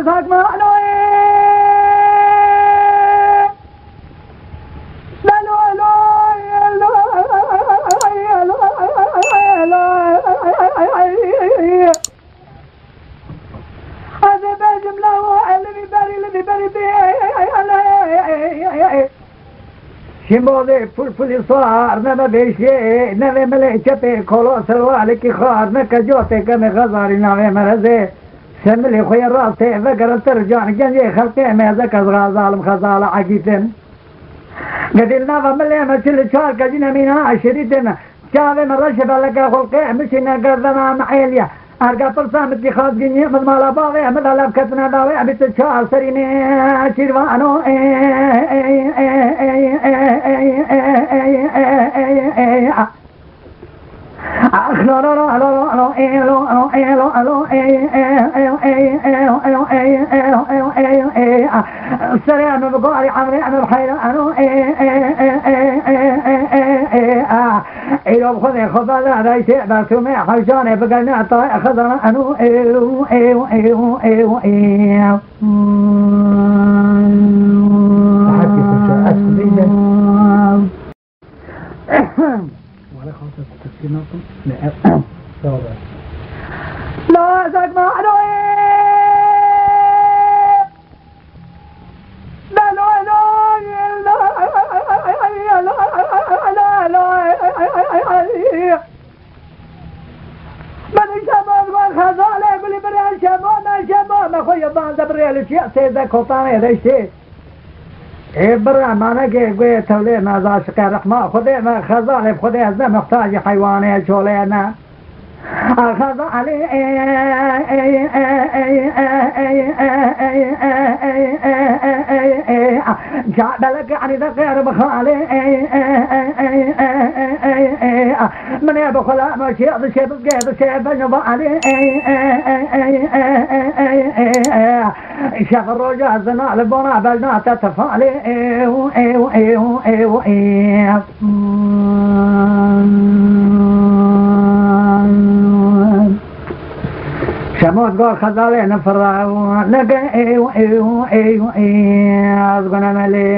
زاك ما شموده پول سوار نه بیشه نه ملکته کلا سوال کی خار نه کجوته کم غزاری نه مرزه سملی خوی راسته و گرتر جان گنجی خلقه میزه کز غزالم خزال عقیتن قدلنا وملي مثل شار كجنا مينا عشريتنا شاذ من رشب لك خلقه مشينا قردنا معيليا أرقى برسام اتخاذ جنيه من مالا باغي من غلاب كتنا داوي أبيت الشار سريني شيروانو السلام بقاري عمري أنا بحيرة أنا إلو خذي خذا لا يسيء بسمي حجاني بقلنا طاي خذنا أنا ولا خاطر تسكينكم لا صابر لا زاد ما من شباب والخزالة بلي بريال شباب خويا باند بريال شيء سيدا كوطاني ريشي برا مانا که گوی تولی نازا شقی رحمه خودی ما خزالی خودی از نه محتاج حیوانی چولی نه خزالی جعبلك يعني ذا غير بخالي من يبخلا ما شيء ذا شيء بقى ذا شيء بنبا علي شاف الرجال زنا لبنا بلنا تتفالي شموت قول خزالي نفرع لقى أزقنا ملي